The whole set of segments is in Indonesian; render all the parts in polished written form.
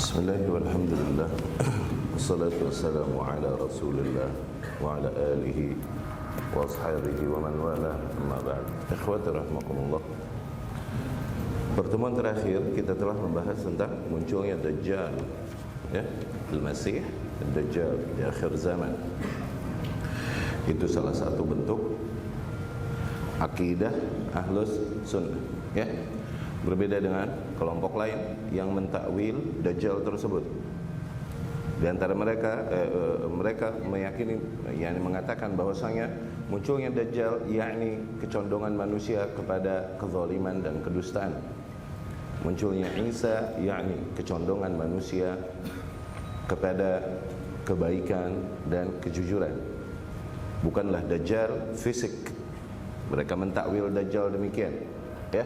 Bismillah walhamdulillah wassalatu wassalamu ala rasulillah wa ala alihi wa ashabihi wa man wala amma ba'd. Ikhwati rahimakumullah, pertemuan terakhir kita telah membahas tentang munculnya Dajjal, ya, Al-Masih Dajjal di akhir zaman. Itu salah satu bentuk akidah Ahlus Sunnah, ya. Berbeda dengan kelompok lain yang mentakwil Dajjal tersebut. Di antara mereka mereka meyakini, yakni mengatakan bahwasanya munculnya Dajjal yakni kecondongan manusia kepada kezaliman dan kedustaan. Munculnya Isa yakni kecondongan manusia kepada kebaikan dan kejujuran. Bukanlah Dajjal fisik. Mereka mentakwil Dajjal demikian, ya.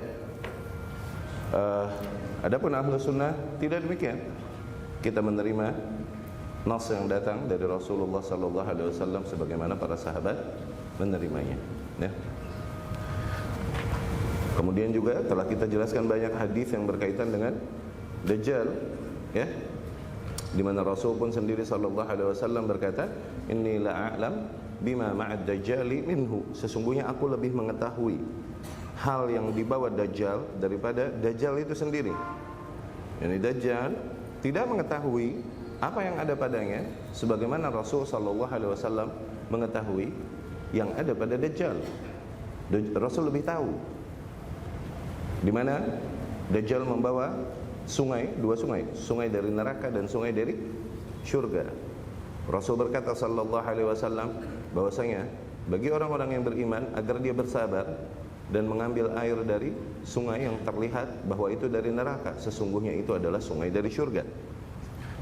Adapun Ahlus Sunnah tidak demikian. Kita menerima nas yang datang dari Rasulullah sallallahu alaihi wasallam sebagaimana para sahabat menerimanya, ya. Kemudian juga telah kita jelaskan banyak hadis yang berkaitan dengan Dajjal, ya. Di mana Rasul pun sendiri sallallahu alaihi wasallam berkata, "Inni la a'lam bima ma'ad dajjali minhu." Sesungguhnya aku lebih mengetahui hal yang dibawa Dajjal daripada Dajjal itu sendiri. Yani Dajjal tidak mengetahui apa yang ada padanya sebagaimana Rasul sallallahu alaihi wasallam mengetahui yang ada pada Dajjal. Rasul lebih tahu di mana Dajjal membawa dua sungai dari neraka dan sungai dari surga. Rasul berkata sallallahu alaihi wasallam bahwasanya bagi orang-orang yang beriman agar dia bersabar dan mengambil air dari sungai yang terlihat bahwa itu dari neraka, sesungguhnya itu adalah sungai dari surga.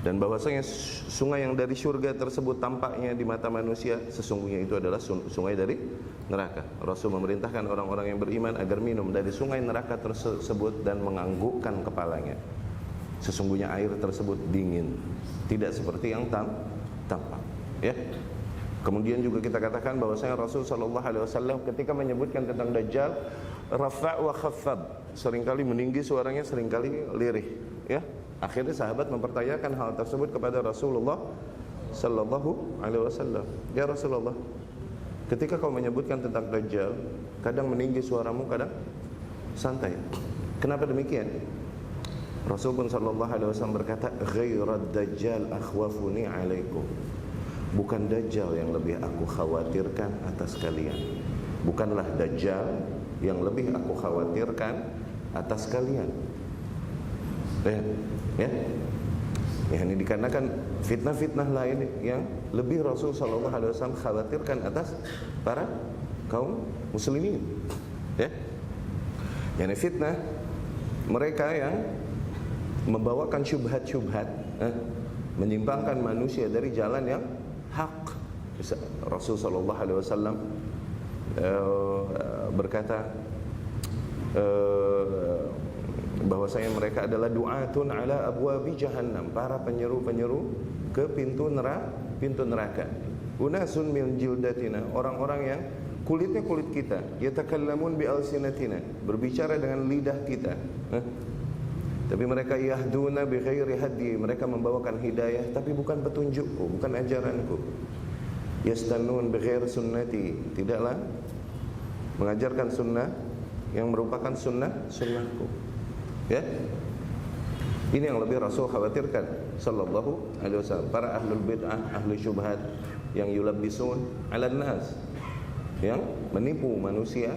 Dan bahwasanya sungai yang dari surga tersebut tampaknya di mata manusia, sesungguhnya itu adalah sungai dari neraka. Rasul memerintahkan orang-orang yang beriman agar minum dari sungai neraka tersebut dan menganggukkan kepalanya. Sesungguhnya air tersebut dingin, tidak seperti yang tampak, ya. Kemudian juga kita katakan bahwasanya Rasul sallallahu alaihi wasallam ketika menyebutkan tentang Dajjal, rafa' wa khaffab, seringkali meninggi suaranya, seringkali lirih, ya. Akhirnya sahabat mempertanyakan hal tersebut kepada Rasulullah sallallahu alaihi wasallam. Ya Rasulullah, ketika kau menyebutkan tentang Dajjal, kadang meninggi suaramu, kadang santai. Kenapa demikian? Rasul pun sallallahu alaihi wasallam berkata, "Ghairad Dajjal akhwafuni alaikum." Bukan Dajjal yang lebih aku khawatirkan atas kalian. Bukanlah Dajjal yang lebih aku khawatirkan atas kalian. Ya. Ya, ini dikarenakan fitnah-fitnah lain yang lebih Rasul sallallahu alaihi wasallam khawatirkan atas para kaum muslimin. Ya. Yani fitnah mereka yang membawakan syubhat-syubhat, menyimpangkan manusia dari jalan yang hak. Rasul sallallahu alaihi wasallam berkata bahwasanya mereka adalah du'atun ala abwabi jahannam, para penyeru-penyeru ke pintu neraka. Unasun min jildatina, orang-orang yang kulitnya kulit kita, yatakallamun bi alsinatina, berbicara dengan lidah kita. Tapi mereka yahduna bi ghairi hadi, mereka membawakan hidayah tapi bukan petunjukku, bukan ajaranku. Yastannun bi ghairi sunnati, tidaklah mengajarkan sunnah yang merupakan sunnahku. Ya. Ini yang lebih Rasul khawatirkan sallallahu alaihi wasallam. Para ahlul bid'ah, ahli syubhat yang yulabbisun 'alan nas, yang menipu manusia,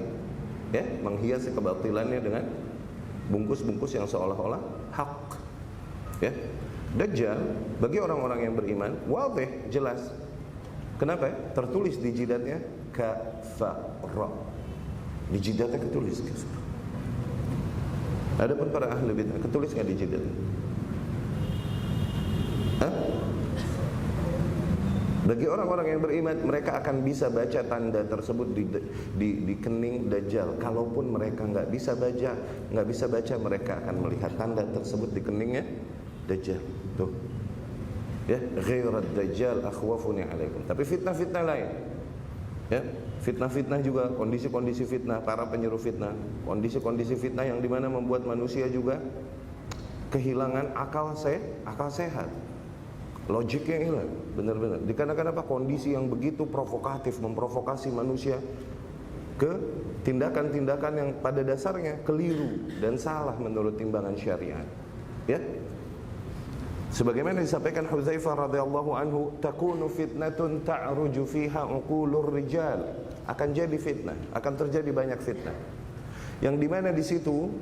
ya, menghiasi kebatilannya dengan bungkus-bungkus yang seolah-olah hak, ya. Dajjal bagi orang-orang yang beriman wadih, jelas. Kenapa? Tertulis di jidatnya kafara. Di jidatnya ketulis kafara. Adapun para ahli bid'ah, ketulis enggak di jidatnya? Bagi orang-orang yang beriman, mereka akan bisa baca tanda tersebut di kening Dajjal. Kalaupun mereka nggak bisa baca, mereka akan melihat tanda tersebut di keningnya Dajjal. Tuh, ya, ghairat Dajjal akhwafuni alaikum. Tapi fitnah-fitnah lain, ya, fitnah-fitnah juga, kondisi-kondisi fitnah, para penyeru fitnah, kondisi-kondisi fitnah yang dimana membuat manusia juga kehilangan akal sehat. Logiknya hilang, benar-benar. Dikarenakan apa? Kondisi yang begitu provokatif, memprovokasi manusia ke tindakan-tindakan yang pada dasarnya keliru dan salah menurut timbangan syariat. Ya. Sebagaimana disampaikan Hudzaifah radhiyallahu anhu, takunu fitnatun ta'ruju fiha uqulur rijal. Akan jadi fitnah, akan terjadi banyak fitnah. Yang dimana di situ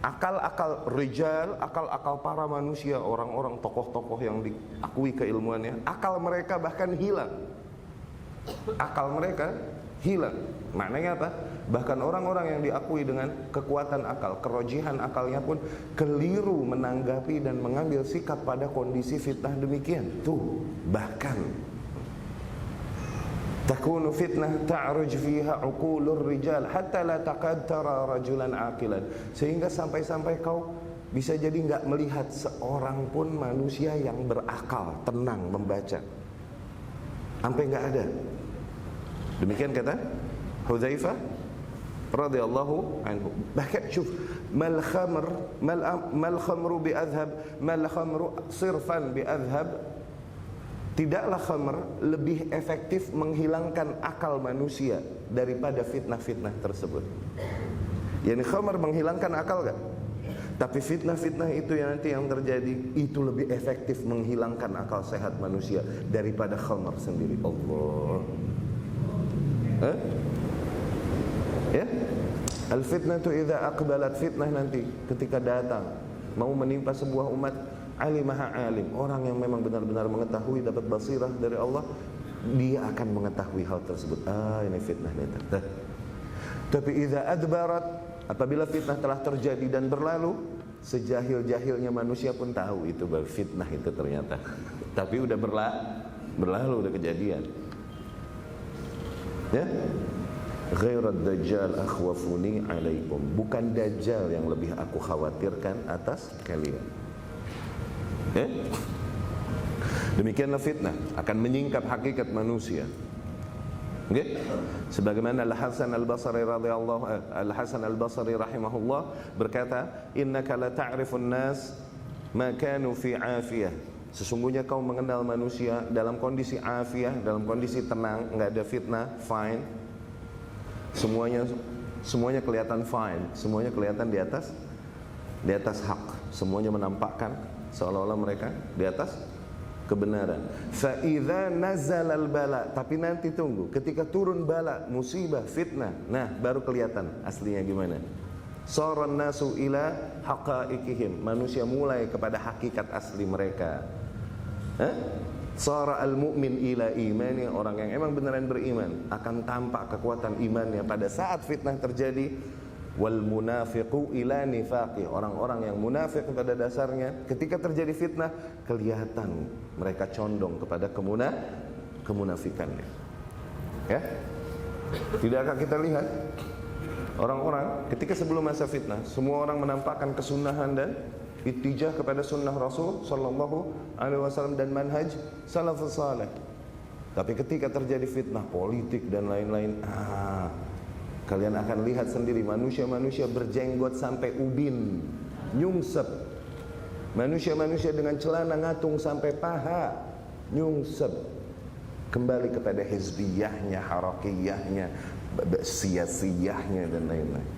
akal-akal rijal, akal-akal para manusia, orang-orang tokoh-tokoh yang diakui keilmuannya, akal mereka bahkan hilang. Akal mereka hilang. Maknanya apa? Bahkan orang-orang yang diakui dengan kekuatan akal, kerojihan akalnya pun keliru menanggapi dan mengambil sikap pada kondisi fitnah demikian. Tuh, bahkan takunu fitnah ta'ruj fiha uqulur rijal hatta la taqad tara rajulan aqilan, sehingga sampai-sampai kau bisa jadi enggak melihat seorang pun manusia yang berakal, tenang membaca. Sampai enggak ada. Demikian kata Hudzaifah radhiyallahu anhu. Bahkan syuf, mal khamru bi adhab, mal khamru sirfan bi adhab. Tidaklah khamr lebih efektif menghilangkan akal manusia daripada fitnah-fitnah tersebut. Yani khamr menghilangkan akal kan? Tapi fitnah-fitnah itu yang nanti yang terjadi itu lebih efektif menghilangkan akal sehat manusia daripada khamr sendiri. Allah. Ya? Al-fitnatu idza aqbalat, fitnah nanti ketika datang mau menimpa sebuah umat, alimaha alim, orang yang memang benar-benar mengetahui, dapat basirah dari Allah, dia akan mengetahui hal tersebut. Ini fitnah nih. Tapi idza adbarat, apabila fitnah telah terjadi dan berlalu, sejahil-jahilnya manusia pun tahu itu baru fitnah itu ternyata. Tapi udah berlalu, udah kejadian. Ya? Ghairad dajjal akhwafuni alaikum. Bukan dajjal yang lebih aku khawatirkan atas kalian. Ya? Demikianlah fitnah akan menyingkap hakikat manusia. Okay? Sebagaimana Al-Hasan Al-Basri radhiyallahu Al-Hasan Al-Basri rahimahullah berkata, innaka la ta'rifun nas ma kanu fi afiyah. Sesungguhnya kau mengenal manusia dalam kondisi afiyah, dalam kondisi tenang, enggak ada fitnah, fine. Semuanya kelihatan fine, semuanya kelihatan di atas hak. Semuanya menampakkan seolah-olah mereka di atas kebenaran. Fa idza nazala al-bala, tapi nanti tunggu, ketika turun bala, musibah, fitnah, nah baru kelihatan aslinya gimana. Saran nasu ila haqaiqihim, manusia mulai kepada hakikat asli mereka. Sara al-mu'min ila imani, orang yang emang beneran beriman akan tampak kekuatan imannya pada saat fitnah terjadi. Wal munafiqu ila nifaqi, orang-orang yang munafik pada dasarnya ketika terjadi fitnah kelihatan mereka condong kepada kemunafikannya. Ya? Tidakkah kita lihat orang-orang ketika sebelum masa fitnah semua orang menampakkan kesunahan dan ittijah kepada sunnah Rasul sallallahu alaihi wasallam dan manhaj salafus saleh. Tapi ketika terjadi fitnah politik dan lain-lain, kalian akan lihat sendiri manusia-manusia berjenggot sampai ubin, nyungsep. Manusia-manusia dengan celana ngatung sampai paha, nyungsep. Kembali kepada hizbiyahnya, harakiyahnya, siyasiyahnya dan lain-lain.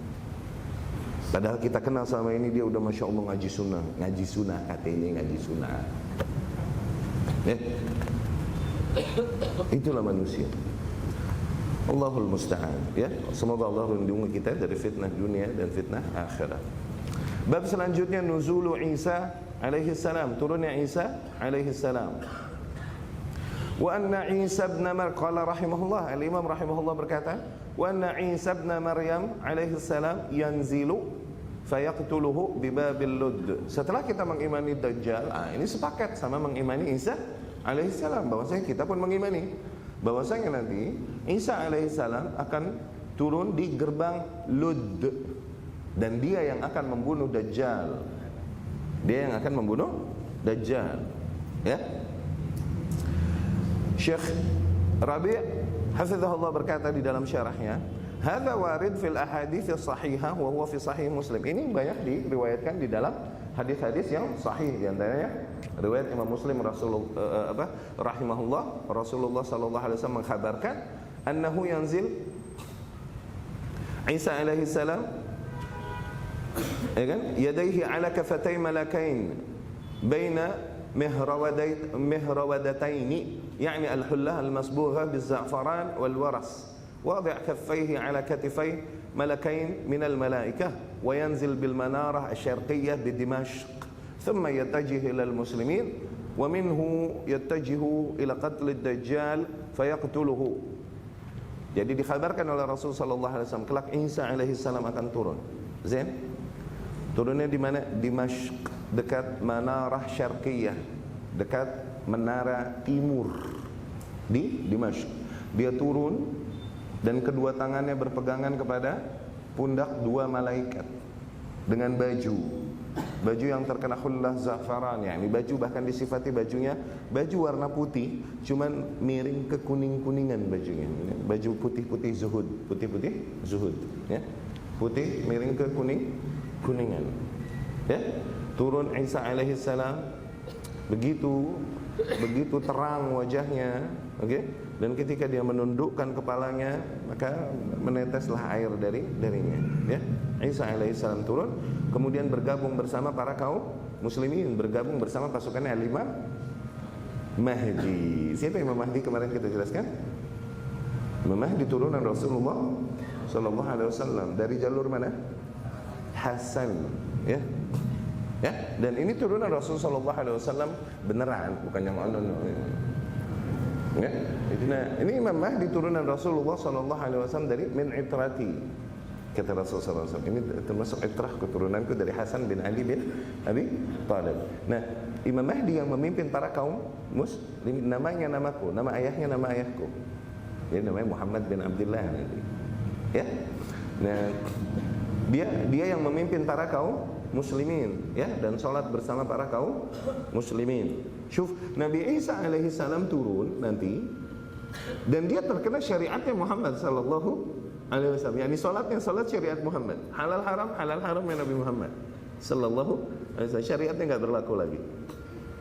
Padahal kita kenal sama ini dia udah masya Allah ngaji sunnah katanya ngaji sunnah. Itulah manusia. Allahul musta'an. Ya, semoga Allah melindungi kita dari fitnah dunia dan fitnah akhirat. Bab selanjutnya nuzulu Isa alaihi salam, turunnya Isa alaihi salam. Wa anna Isa ibn Maryam qala rahimahullah, al-Imam rahimahullah berkata, wa anna Isa ibn Maryam alaihi salam yanzilu fayaqtuluhu bi babil ludd. Setelah kita mengimani Dajjal, ini sepakat sama mengimani Isa alaihi salam, bahwasanya kita pun mengimani bahwasanya nanti Isa alaihi salam akan turun di gerbang Ludd dan dia yang akan membunuh Dajjal. Dia yang akan membunuh Dajjal. Ya. Syekh Rabi' hafizahullah berkata di dalam syarahnya, hadza warid fil ahadits as-sahihah wa huwa fi sahih Muslim. Ini banyak diriwayatkan di dalam hadis-hadis yang sahih, di antaranya riwayat Imam Muslim rahimahullah, Rasulullah sallallahu alaihi wasallam mengkhabarkan annahu yanzil Isa alaihi salam, ya kan, yadayhi ala kafatay malakain baina mihrawadataini, yani al-hullah al-masbugha bil-za'faran wal-waras, wadi' kaffayhi ala katifay malakain min al-malaikah wa yanzil bil-manarah asy-syarqiyyah bi Dimashq thumma yattajihu ila al-muslimin wa minhu yattajihu ila qatl ad-dajjal fayaqtuluhu. Jadi dikhabarkan oleh Rasul sallallahu alaihi wasallam kelak Isa alaihi salam akan turun. Zain. Turunnya di mana? Dimashq, dekat Manarah Syarqiyah, dekat menara timur di Dimashq. Dia turun dan kedua tangannya berpegangan kepada pundak dua malaikat dengan baju yang terkena khullah za'faran, ya, ini baju bahkan disifati bajunya baju warna putih, cuman miring ke kuning-kuningan bajunya. Baju putih-putih zuhud, putih-putih zuhud, ya. Putih miring ke kuning-kuningan. Ya. Turun Isa alaihi salam, begitu terang wajahnya, oke? Dan ketika dia menundukkan kepalanya, maka meneteslah air darinya, ya. Isa alaihi salam turun, kemudian bergabung bersama para kaum muslimin, bergabung bersama pasukannya Al-Imam Mahdi. Siapa Imam Mahdi kemarin kita jelaskan? Imam Mahdi turunan Rasulullah sallallahu alaihi wasallam dari jalur mana? Hasan, ya. Ya, dan ini turunan Rasul sallallahu alaihi wasallam beneran, bukan yang ya. Ini Imam Mahdi turunan Rasulullah sallallahu alaihi wasallam dari min itrati. Kata Rasul sallallahu alaihi wasallam, ini termasuk itrah keturunanku dari Hasan bin Ali bin Abi Thalib. Nah, Imam Mahdi yang memimpin para kaum muslim, namanya namaku, nama ayahnya nama ayahku. Dia namanya Muhammad bin Abdullah nanti. Ya. Nah, dia yang memimpin para kaum muslimin, ya, dan sholat bersama para kaum muslimin. Syuf, Nabi Isa alaihi salam turun nanti, dan dia terkena syariatnya Muhammad sallallahu alaihi wasallam. Yani sholatnya sholat syariat Muhammad, halal haram ya Nabi Muhammad sallallahu alaihi wasallam. Syariatnya enggak berlaku lagi.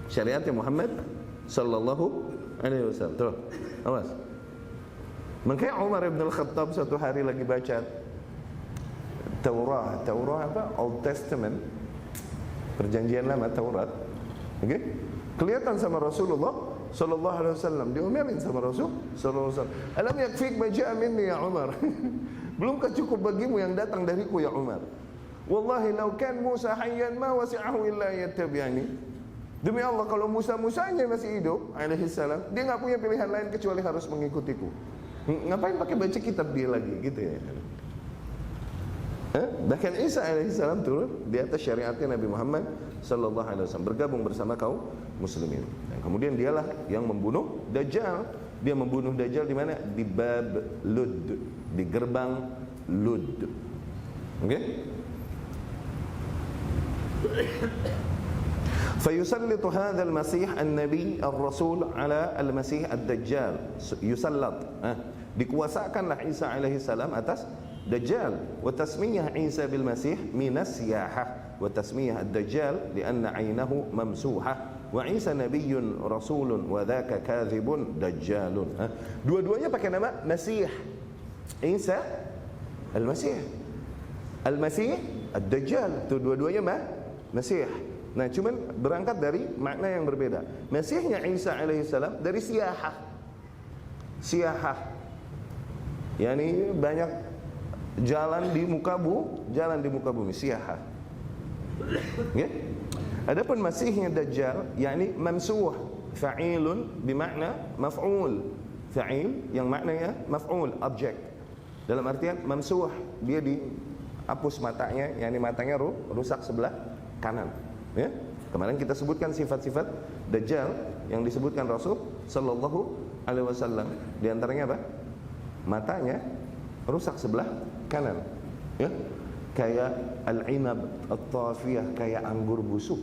Syariatnya Muhammad sallallahu alaihi wasallam. Tuh, awas. Makanya Umar bin Al-Khattab suatu hari lagi baca Taurat apa? Old Testament, perjanjian lama, Taurat. Oke? Kelihatan sama Rasulullah sallallahu alaihi wasallam, diomelin sama Rasul sallallahu alaihi wasallam. Alam yakfik ma ja'a minni ya Umar. Belumkah cukup bagimu yang datang dariku ya Umar? Wallahi law kan Musa hayyan ma wasi'ahu illa yattabi'ani. Demi Allah, kalau Musanya masih hidup alaihi salam, dia enggak punya pilihan lain kecuali harus mengikutiku. Ngapain pakai baca kitab dia lagi gitu ya? Bahkan Isa alaihissalam turun di atas syariatnya Nabi Muhammad sallallahu alaihi wasallam, bergabung bersama kaum muslimin. Dan kemudian dialah yang membunuh Dajjal. Dia membunuh Dajjal di mana? Di Bab Lud, di gerbang Lud. Oke? Fayusallitu hadzal masih an-nabi ar-rasul ala al-masih ad-dajjal. Yusallat, dikuasakanlah Isa alaihi salam atas Dajjal. Wa tasmiyah Isa bil Masih minas siyahah, wa tasmiyah ad-Dajjal lianna 'ainahu mamsuhah. Wa Isa nabiyyun rasulun wa dzaka kadzibun dajjalun. Dua-duanya pakai nama Masih. Isa al-Masih, al-Masih ad-Dajjal. Itu dua-duanya Masih. Nah, cuman berangkat dari makna yang berbeda. Masihnya Isa alaihi salam dari siyahah. Siyahah, yani banyak jalan di muka bumi, siyahah. Ya. Adapun masihnya Dajjal, yakni mamsuh, fa'ilun bimakna maf'ul. Fa'il yang maknanya maf'ul, objek. Dalam artian mamsuh, dia dihapus matanya, yakni matanya rusak sebelah kanan. Ya. Kemarin kita sebutkan sifat-sifat Dajjal yang disebutkan Rasul sallallahu alaihi wasallam. Di antaranya apa? Matanya rusak sebelah kanan, ya, kayak al-inab at-tafiyah, kayak anggur busuk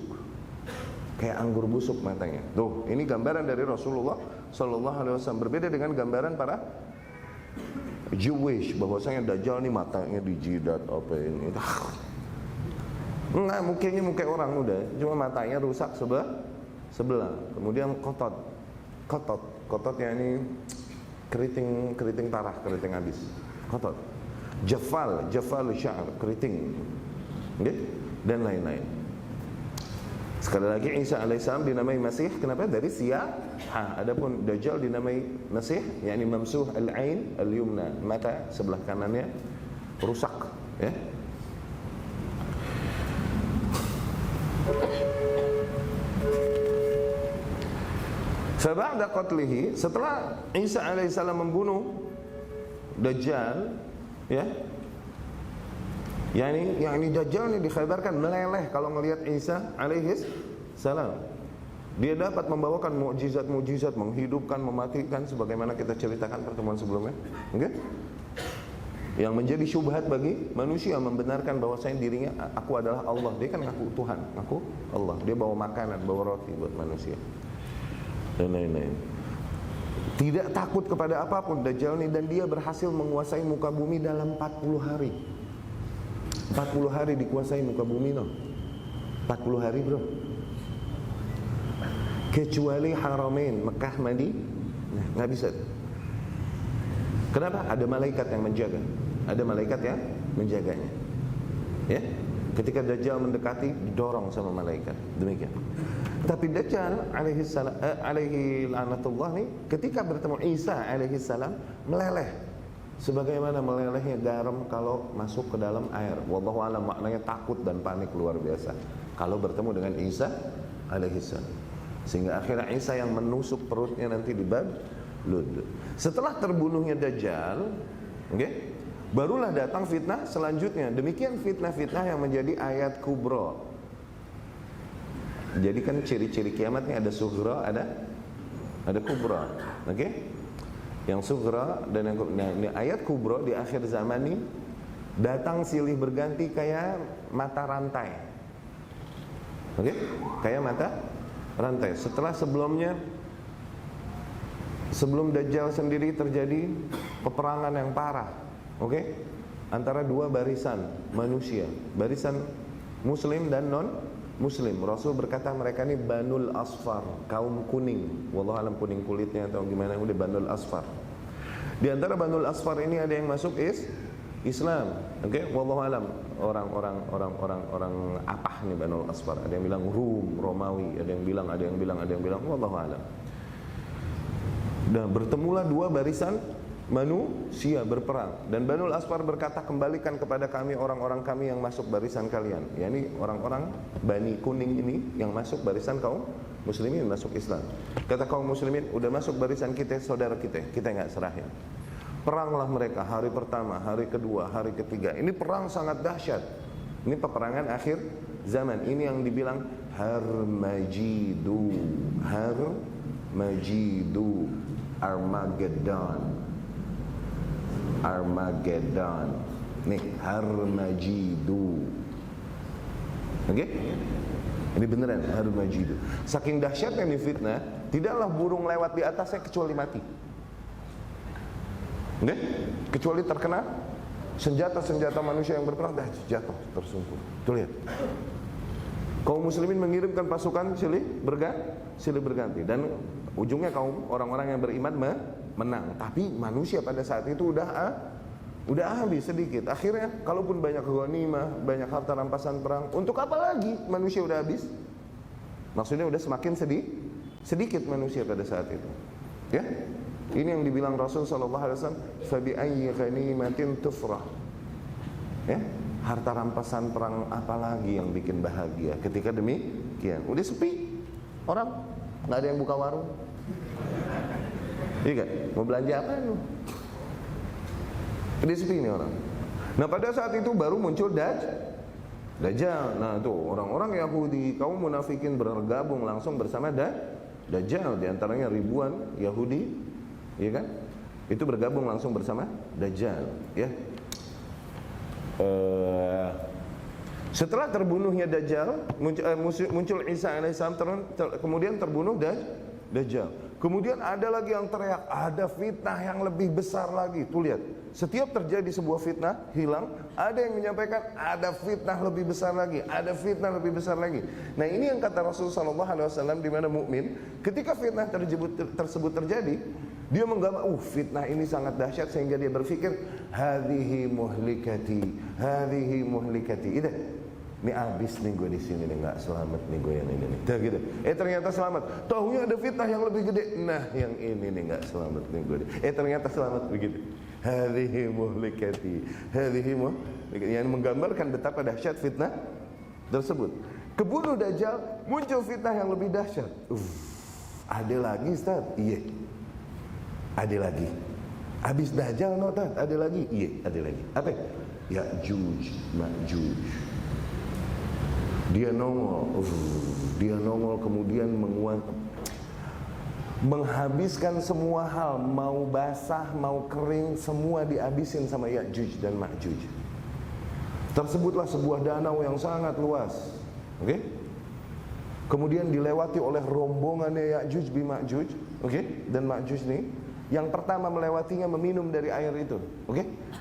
matanya. Tuh, ini gambaran dari Rasulullah sallallahu alaihi wasallam, berbeda dengan gambaran para Jewish bahwasanya Dajjal ini matanya dijidat apa ini. Enggak, mukanya muka orang udah, cuma matanya rusak sebelah. Kemudian kotot ya ini keriting tarah, keriting habis. Kotot. Jafal sya'ar, keriting. Okay? Dan lain-lain. Sekali lagi Isa alaihissalam dinamai Masih, kenapa? Dari siyah. Adapun Dajjal dinamai Masih, yakni mamsuh al-ain al-yumna, mata sebelah kanannya rusak, ya. Faba'da qatlihi, setelah Isa alaihissalam membunuh Dajjal, ya. Yani Dajjal ini dikhabarkan meleleh kalau melihat Isa alaihis salam. Dia dapat membawakan mukjizat-mukjizat, menghidupkan, mematikan, sebagaimana kita ceritakan pertemuan sebelumnya. Oke? Yang menjadi syubhat bagi manusia membenarkan bahwasanya dirinya, aku adalah Allah. Dia kan ngaku Tuhan, ngaku Allah. Dia bawa makanan, bawa roti buat manusia. Dan lain-lain. Tidak takut kepada apapun Dajjal ini, dan dia berhasil menguasai muka bumi dalam 40 hari. 40 hari dikuasai muka bumi, no. 40 hari, bro. Kecuali Haramain, Mekah, Madinah, nggak bisa. Kenapa? Ada malaikat yang menjaga. Ada malaikat yang menjaganya. Ya. Ketika Dajjal mendekati, didorong sama malaikat. Demikian. Tapi Dajjal alaihi laknatullah nih, ketika bertemu Isa alaihi salam, meleleh. Sebagaimana melelehnya garam kalau masuk ke dalam air. Wallahu a'lam, maknanya takut dan panik luar biasa kalau bertemu dengan Isa alaihissalam. Sehingga akhirnya Isa yang menusuk perutnya nanti di bab Lud. Setelah terbunuhnya Dajjal, okay, barulah datang fitnah selanjutnya. Demikian fitnah-fitnah yang menjadi ayat kubra. Jadi kan ciri-ciri kiamatnya ada sughra, ada kubra. Oke? Okay? Yang sughra dan yang ini ayat kubra di akhir zaman ini datang silih berganti kayak mata rantai. Oke? Kayak mata rantai. Setelah sebelum Dajjal sendiri terjadi peperangan yang parah. Oke? Antara dua barisan manusia, barisan muslim dan non muslim. Rasul berkata mereka ini Banul Asfar, kaum kuning. Wallahu alam kuning kulitnya atau gimana, udah Banul Asfar. Di antara Banul Asfar ini ada yang masuk Islam. Oke, wallahu alam. Orang apa nih Banul Asfar? Ada yang bilang Romawi, ada yang bilang wallahu alam. Dan bertemulah dua barisan manusia berperang, dan Banul Asfar berkata, kembalikan kepada kami orang-orang kami yang masuk barisan kalian, yakni orang-orang Bani Kuning ini yang masuk barisan kaum muslimin, masuk Islam. Kata kaum muslimin, udah masuk barisan kita, saudara kita nggak serahin. Peranglah mereka hari pertama, hari kedua, hari ketiga. Ini perang sangat dahsyat. Ini peperangan akhir zaman. Ini yang dibilang Harmajidu, Armageddon. Nih, Harmajidu. Oke? Ini beneran Harmajidu. Saking dahsyatnya nih fitnah, tidaklah burung lewat di atasnya kecuali mati. Oke? Kecuali terkena senjata manusia yang berperang, dah jatuh tersungkur. Tuh lihat. Kaum muslimin mengirimkan pasukan silih berganti, dan ujungnya kaum orang-orang yang beriman menang. Tapi manusia pada saat itu udah habis sedikit. Akhirnya kalaupun banyak ghanimah, banyak harta rampasan perang, untuk apa lagi? Manusia udah habis. Maksudnya udah semakin sedikit manusia pada saat itu. Ya? Ini yang dibilang Rasul sallallahu alaihi wasallam, "Fa bi ayyi ghanimatin tufrah." Ya? Harta rampasan perang apalagi yang bikin bahagia ketika demikian? Udah sepi, orang nggak ada yang buka warung. Iya kan? Mau belanja apa lu? Udah sepi nih orang. Nah pada saat itu baru muncul Dajjal. Nah tuh orang-orang Yahudi, kaum munafikin bergabung langsung bersama Dajjal. Di antaranya ribuan Yahudi, iya kan? Itu bergabung langsung bersama Dajjal, ya. Setelah terbunuhnya Dajjal, muncul Isa alaihissalam, kemudian terbunuh Dajjal. Kemudian ada lagi yang teriak, ada fitnah yang lebih besar lagi. Tuh lihat, Setiap terjadi sebuah fitnah hilang, ada yang menyampaikan ada fitnah lebih besar lagi, ada fitnah lebih besar lagi. Nah, ini yang kata Rasulullah SAW, di mana mukmin ketika fitnah tersebut terjadi, dia menggambar, fitnah ini sangat dahsyat sehingga dia berpikir, hadhihi muhlikati, hadhihi muhlikati. Ini habis nih gue di sini nih, nggak selamat nih gue yang ini nih. Gitu. Ternyata selamat. Taunya ada fitnah yang lebih gede. Nah, yang ini nih nggak selamat nih gue. Ternyata selamat begitu. Hadhihi muhlikati, hadhihi muhlikati, yang menggambarkan betapa dahsyat fitnah tersebut. Kebunuh Dajjal, muncul fitnah yang lebih dahsyat. Ada lagi, Ustaz? Iya. Ada lagi. Habis Dajjal, Ustaz, ada lagi? Iya, ada lagi. Apa? Ya'juj, Ma'juj. Dia nongol kemudian menghabiskan semua hal, mau basah, mau kering, semua dihabisin sama Ya'juj dan Ma'juj. Tersebutlah sebuah danau yang sangat luas. Oke? Kemudian dilewati oleh rombongannya Ya'juj bin Ma'juj, dan Ma'juj nih, yang pertama melewatinya meminum dari air itu.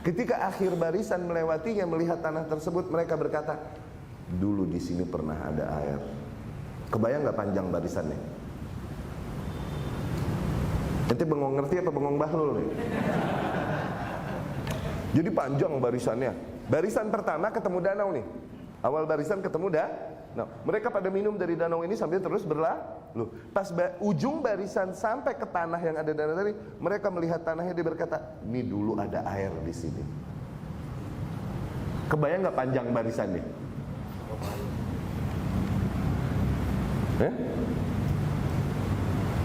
Ketika akhir barisan melewatinya, melihat tanah tersebut, mereka berkata, dulu di sini pernah ada air. Kebayang nggak panjang barisannya? Nanti bengong ngerti apa bengong bahlul nih? Jadi panjang barisannya. Barisan pertama ketemu danau nih. Awal barisan ketemu danau. Mereka pada minum dari danau ini sambil terus berlalu. Pas ujung barisan sampai ke tanah yang ada danau tadi, mereka melihat tanahnya, dia berkata, ini dulu ada air di sini. Kebayang nggak panjang barisannya?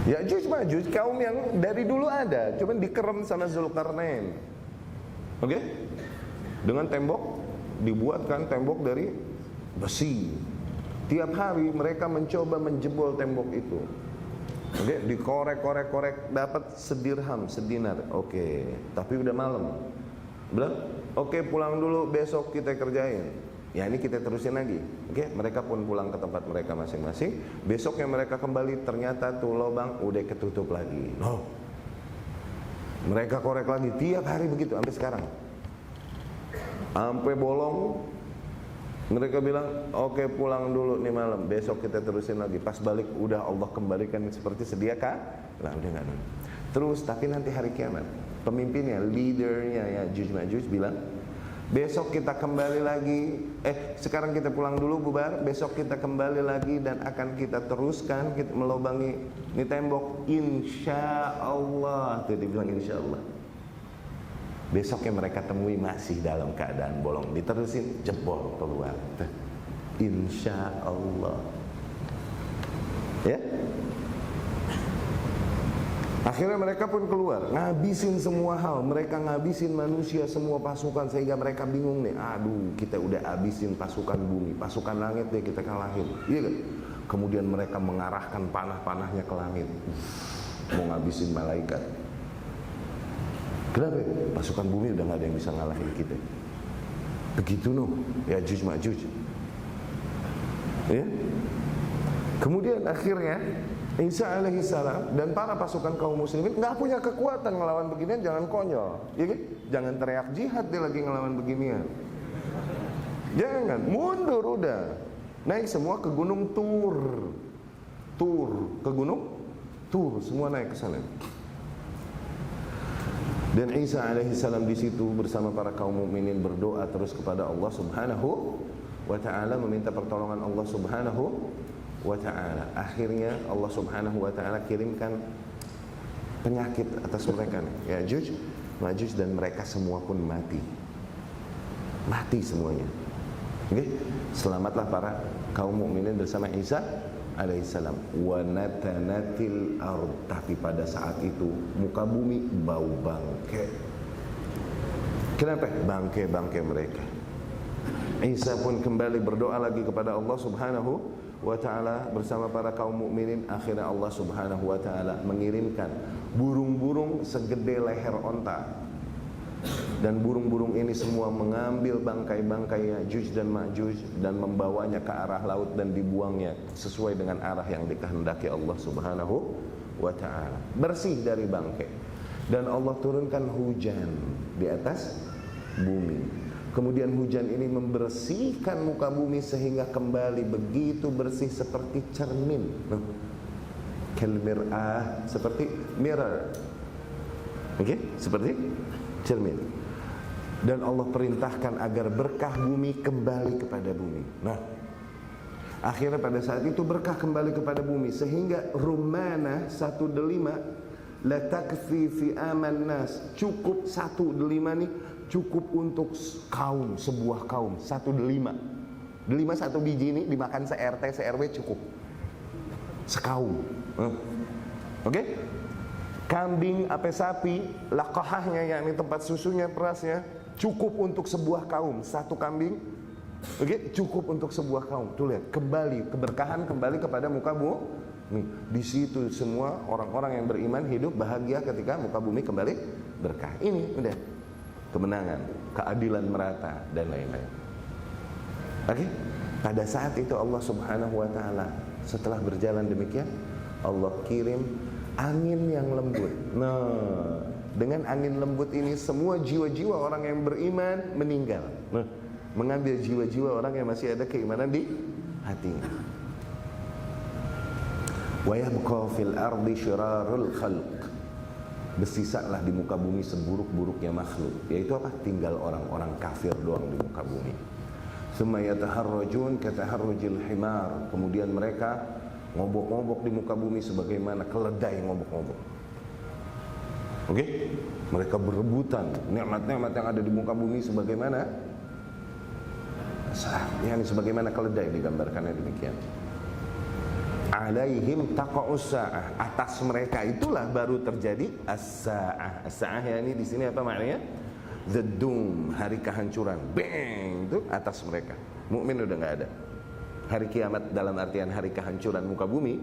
Ya'juj Ma'juj kaum yang dari dulu ada, cuman dikerem sama Zulkarnain. Dengan tembok, dibuatkan tembok dari besi. Tiap hari mereka mencoba menjebol tembok itu. Dikorek, dapat sedirham, sedinar. Tapi udah malam. Bilang, pulang dulu, besok kita kerjain. Ya, ini kita terusin lagi. Mereka pun pulang ke tempat mereka masing-masing. Besoknya mereka kembali, ternyata tuh lubang udah ketutup lagi. Mereka korek lagi, tiap hari begitu sampai sekarang. Sampai bolong. Mereka bilang, pulang dulu nih malam, besok kita terusin lagi. Pas balik udah Allah kembalikan seperti sedia kah? Lah udah enggak. Terus tapi nanti hari kiamat, pemimpinnya, leadernya Ya'juj Ma'juj bilang, besok kita kembali lagi. Sekarang kita pulang dulu, bubar. Besok kita kembali lagi dan akan kita teruskan, kita melobangi ini tembok, insya Allah. Tuh dibilang insya Allah. Besoknya mereka temui masih dalam keadaan bolong, diterusin, jebol keluar. Insya Allah. Ya. Akhirnya mereka pun keluar, ngabisin semua hal. Mereka ngabisin manusia, semua pasukan, sehingga mereka bingung nih. Aduh, kita udah habisin pasukan bumi, pasukan langit deh kita kalahin. Iya kan? Kemudian mereka mengarahkan panah-panahnya ke langit, mau ngabisin malaikat. Kenapa? Pasukan bumi udah gak ada yang bisa ngalahin kita. Begitu Ya'juj Ma'juj. Ya. Kemudian akhirnya Isa alaihissalam dan para pasukan kaum muslimin nggak punya kekuatan ngelawan beginian, jangan konyol, ya kan? Jangan teriak jihad dia lagi ngelawan beginian. Jangan, mundur udah. Naik semua ke gunung Tur, ke gunung Tur, semua naik ke sana. Dan Isa alaihissalam di situ bersama para kaum mukminin berdoa terus kepada Allah Subhanahu wa taala, meminta pertolongan Allah Subhanahu wa ta'ala. Akhirnya Allah Subhanahu wa ta'ala kirimkan penyakit atas mereka, Ya'juj Ma'juj, dan mereka semua pun mati semuanya. Selamatlah para kaum mukminin bersama Isa alaihissalam. Wa natanatil ard, tapi pada saat itu muka bumi bau bangke. Kenapa? Bangke mereka. Isa pun kembali berdoa lagi kepada Allah Subhanahu wa ta'ala bersama para kaum mukminin. Akhirnya Allah Subhanahu wa ta'ala mengirimkan burung-burung segede leher onta, dan burung-burung ini semua mengambil bangkai-bangkai Ya'juj dan Ma'juj dan membawanya ke arah laut dan dibuangnya sesuai dengan arah yang dikehendaki Allah Subhanahu wa ta'ala. Bersih dari bangkai. Dan Allah turunkan hujan di atas bumi. Kemudian hujan ini membersihkan muka bumi sehingga kembali begitu bersih seperti cermin. Kalmir'ah, seperti mirror. Oke, seperti cermin. Dan Allah perintahkan agar berkah bumi kembali kepada bumi. Nah, akhirnya pada saat itu berkah kembali kepada bumi sehingga rumana 1 delima la takfi fi aman nas, cukup 1 delima nih cukup untuk kaum, sebuah kaum. 1 delima. Delima 1 biji ini dimakan se-RT, se-RW cukup. Sekaum. Oke? Kambing apa sapi, laqahahnya yakni tempat susunya, perasnya cukup untuk sebuah kaum. 1 kambing, oke, cukup untuk sebuah kaum. Tuh lihat, kembali keberkahan kembali kepada muka bumi. Di situ semua orang-orang yang beriman hidup bahagia ketika muka bumi kembali berkah. Ini udah kemenangan, keadilan merata dan lain-lain. Oke? Pada saat itu Allah Subhanahu wa taala setelah berjalan demikian, Allah kirim angin yang lembut. Nah, dengan angin lembut ini semua jiwa-jiwa orang yang beriman meninggal. Nah, mengambil jiwa-jiwa orang yang masih ada keimanan di hatinya. Wa yabqa fil ardi syirarul khalq. Bersisalah di muka bumi seburuk-buruknya makhluk, yaitu apa? Tinggal orang-orang kafir doang di muka bumi. Tsumma yataharrajun kataharrujil himar. Kemudian mereka ngobok-ngobok di muka bumi sebagaimana keledai ngobok-ngobok. Oke? Mereka berebutan nikmat-nikmat yang ada di muka bumi sebagaimana sebagaimana keledai, digambarkannya demikian. Alaihim taqa'us sa'ah, atas mereka itulah baru terjadi as-sa'ah. As-sa'ah ya, ini di sini apa maknanya? The doom, hari kehancuran. Bang, itu atas mereka. Mukmin udah enggak ada. Hari kiamat dalam artian hari kehancuran muka bumi,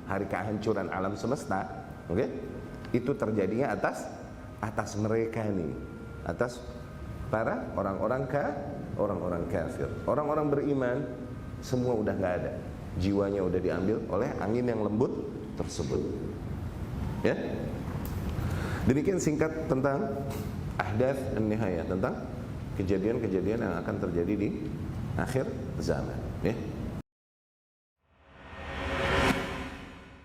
hari kehancuran alam semesta, oke? Itu terjadinya atas mereka nih, atas para orang-orang kafir. Orang-orang beriman semua udah nggak ada, jiwanya udah diambil oleh angin yang lembut tersebut. Ya, demikian singkat tentang ahdath an-nihayah, tentang kejadian-kejadian yang akan terjadi di akhir zaman. Ya.